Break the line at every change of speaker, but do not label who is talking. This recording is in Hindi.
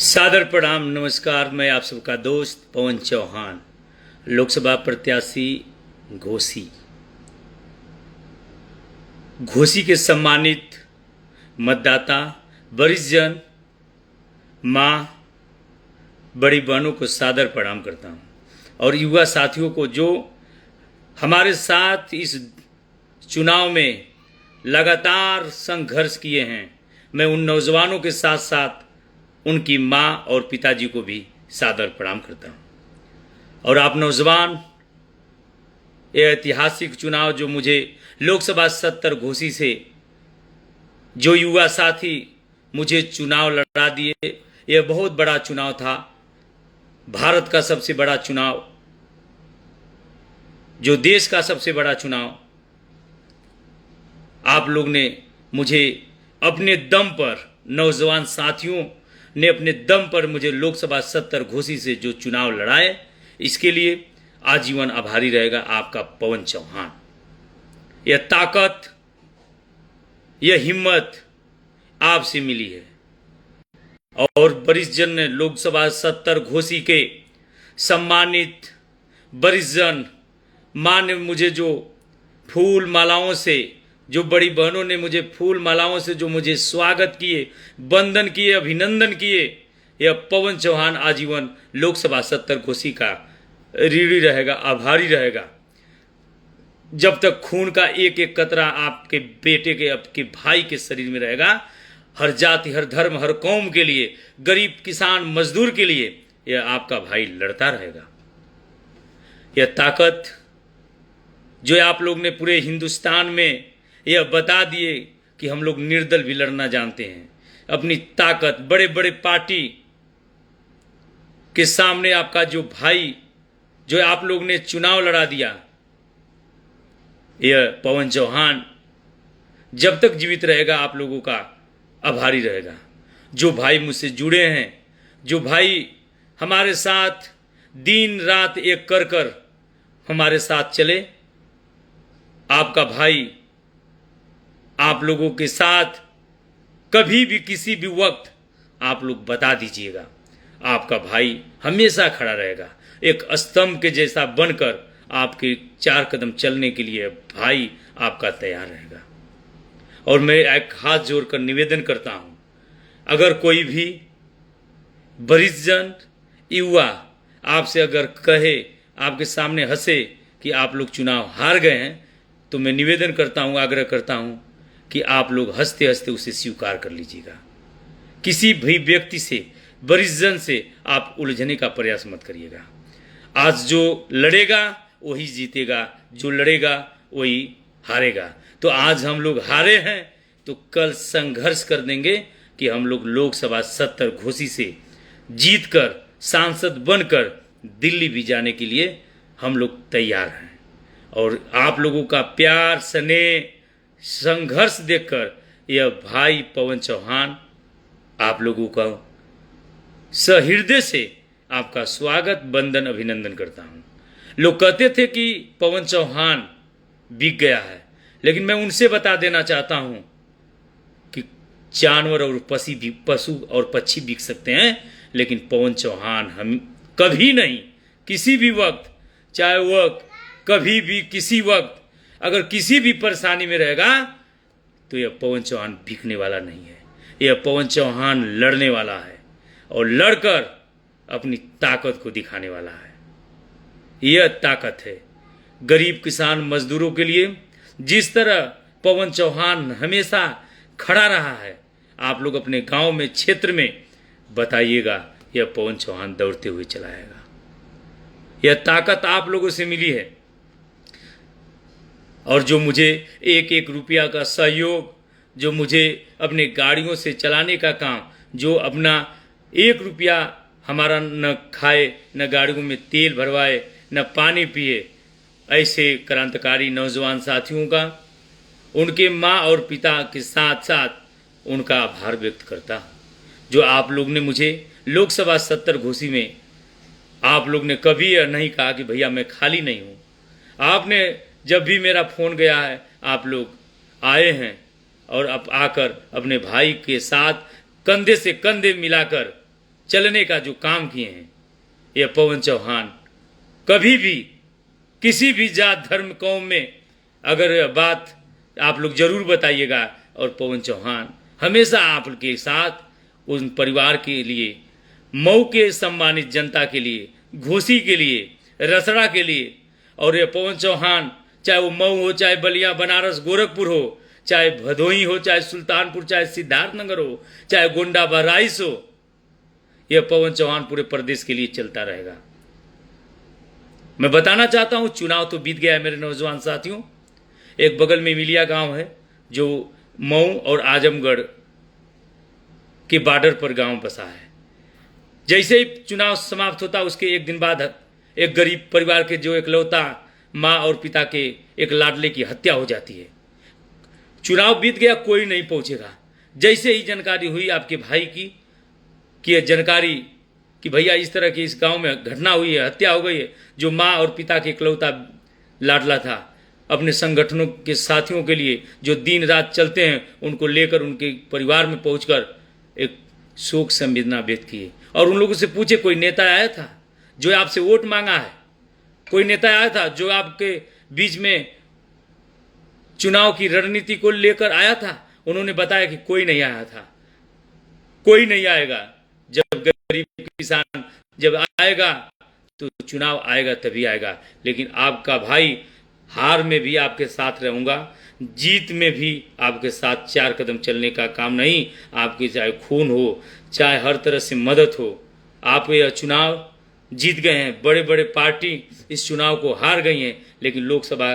सादर प्रणाम, नमस्कार। मैं आप सबका दोस्त पवन चौहान, लोकसभा प्रत्याशी घोसी के सम्मानित मतदाता, वरिष्ठ जन, माँ, बड़ी बहनों को सादर प्रणाम करता हूँ और युवा साथियों को जो हमारे साथ इस चुनाव में लगातार संघर्ष किए हैं, मैं उन नौजवानों के साथ साथ उनकी माँ और पिताजी को भी सादर प्रणाम करता हूँ। और आप नौजवान, ये ऐतिहासिक चुनाव जो मुझे लोकसभा 70 घोसी से जो युवा साथी मुझे चुनाव लड़ा दिए, यह बहुत बड़ा चुनाव था। भारत का सबसे बड़ा चुनाव, जो देश का सबसे बड़ा चुनाव, आप लोग ने मुझे अपने दम पर, नौजवान साथियों ने अपने दम पर मुझे लोकसभा 70 घोसी से जो चुनाव लड़ाए, इसके लिए आजीवन आभारी रहेगा आपका पवन चौहान। यह ताकत, यह हिम्मत आपसे मिली है। और वरिष्ठ जन ने लोकसभा 70 घोसी के सम्मानित वरिष्ठ जन, माँ ने मुझे जो फूल मालाओं से, जो बड़ी बहनों ने मुझे फूल मालाओं से जो मुझे स्वागत किए, वंदन किए, अभिनंदन किए, यह पवन चौहान आजीवन लोकसभा 70 घोसी का ऋणी रहेगा, आभारी रहेगा। जब तक खून का एक एक कतरा आपके बेटे के, आपके भाई के शरीर में रहेगा, हर जाति, हर धर्म, हर कौम के लिए, गरीब, किसान, मजदूर के लिए यह आपका भाई लड़ता रहेगा। यह ताकत जो आप लोग ने पूरे हिंदुस्तान में यह बता दिए कि हम लोग निर्दल भी लड़ना जानते हैं। अपनी ताकत, बड़े बड़े पार्टी के सामने आपका जो भाई, जो आप लोग ने चुनाव लड़ा दिया, यह पवन चौहान जब तक जीवित रहेगा आप लोगों का आभारी रहेगा। जो भाई मुझसे जुड़े हैं, जो भाई हमारे साथ दिन रात एक कर कर हमारे साथ चले, आपका भाई आप लोगों के साथ कभी भी, किसी भी वक्त आप लोग बता दीजिएगा, आपका भाई हमेशा खड़ा रहेगा। एक स्तंभ के जैसा बनकर आपके 4 कदम चलने के लिए भाई आपका तैयार रहेगा। और मैं एक हाथ जोड़कर निवेदन करता हूं, अगर कोई भी वरिष्ठ जन, युवा आपसे अगर कहे, आपके सामने हंसे कि आप लोग चुनाव हार गए हैं, तो मैं निवेदन करता हूं, आग्रह करता हूं कि आप लोग हंसते हंसते उसे स्वीकार कर लीजिएगा। किसी भी व्यक्ति से, वरिष्ठ जन से आप उलझने का प्रयास मत करिएगा। आज जो लड़ेगा वही जीतेगा, जो लड़ेगा वही हारेगा। तो आज हम लोग हारे हैं, तो कल संघर्ष कर देंगे कि हम लोग लोकसभा 70 घोसी से जीतकर, सांसद बनकर दिल्ली भी जाने के लिए हम लोग तैयार हैं। और आप लोगों का प्यार, स्नेह, संघर्ष देखकर यह भाई पवन चौहान आप लोगों का सहृदय से आपका स्वागत, वंदन, अभिनंदन करता हूं। लोग कहते थे कि पवन चौहान बिक गया है, लेकिन मैं उनसे बता देना चाहता हूं कि जानवर और पशु और पक्षी बिक सकते हैं, लेकिन पवन चौहान हम कभी नहीं, किसी भी वक्त, चाहे वह कभी भी, किसी वक्त अगर किसी भी परेशानी में रहेगा, तो यह पवन चौहान बिकने वाला नहीं है। यह पवन चौहान लड़ने वाला है और लड़कर अपनी ताकत को दिखाने वाला है। यह ताकत है गरीब, किसान, मजदूरों के लिए। जिस तरह पवन चौहान हमेशा खड़ा रहा है, आप लोग अपने गांव में, क्षेत्र में बताइएगा, यह पवन चौहान दौड़ते हुए चला आएगा। यह ताकत आप लोगों से मिली है। और जो मुझे एक एक रुपया का सहयोग, जो मुझे अपने गाड़ियों से चलाने का काम, जो अपना 1 रुपया हमारा न खाए, न गाड़ियों में तेल भरवाए, न पानी पिए, ऐसे क्रांतिकारी नौजवान साथियों का, उनके माँ और पिता के साथ साथ उनका आभार व्यक्त करता। जो आप लोग ने मुझे लोकसभा 70 घोसी में, आप लोग ने कभी यह नहीं कहा कि भैया मैं खाली नहीं हूँ। आपने जब भी मेरा फ़ोन गया है, आप लोग आए हैं और अब आकर अपने भाई के साथ कंधे से कंधे मिलाकर चलने का जो काम किए हैं, ये पवन चौहान कभी भी किसी भी जात धर्म कौम में अगर बात आप लोग जरूर बताइएगा, और पवन चौहान हमेशा आपके साथ उन परिवार के लिए, मऊ के सम्मानित जनता के लिए, घोसी के लिए, रसड़ा के लिए। और ये पवन चौहान चाहे वो मऊ हो, चाहे बलिया, बनारस, गोरखपुर हो, चाहे भदोही हो, चाहे सुल्तानपुर, चाहे सिद्धार्थनगर हो, चाहे गोंडा बहराइच हो, यह पवन चौहान पूरे प्रदेश के लिए चलता रहेगा। मैं बताना चाहता हूं, चुनाव तो बीत गया है मेरे नौजवान साथियों। एक बगल में मिलिया गांव है जो मऊ और आजमगढ़ के बॉर्डर पर गांव बसा है। जैसे ही चुनाव समाप्त होता उसके एक दिन बाद एक गरीब परिवार के जो इकलौता माँ और पिता के एक लाडले की हत्या हो जाती है। चुनाव बीत गया, कोई नहीं पहुंचेगा। जैसे ही जानकारी हुई आपके भाई की कि यह जानकारी कि भैया इस तरह की इस गांव में घटना हुई है, हत्या हो गई है, जो माँ और पिता के इकलौता लाडला था, अपने संगठनों के साथियों के लिए जो दिन रात चलते हैं, उनको लेकर उनके परिवार में पहुंचकर एक शोक संवेदना व्यक्त किए। और उन लोगों से पूछे, कोई नेता आया था जो आपसे वोट मांगा है? कोई नेता आया था जो आपके बीच में चुनाव की रणनीति को लेकर आया था? उन्होंने बताया कि कोई नहीं आया था, कोई नहीं आएगा। जब गरीब किसान जब आएगा तो चुनाव आएगा, तभी आएगा। लेकिन आपका भाई हार में भी आपके साथ रहूंगा, जीत में भी आपके साथ चार कदम चलने का काम नहीं। आपकी चाहे खून हो, चाहे हर तरह से मदद हो। आप यह चुनाव जीत गए हैं, बड़े बड़े पार्टी इस चुनाव को हार गई हैं, लेकिन लोकसभा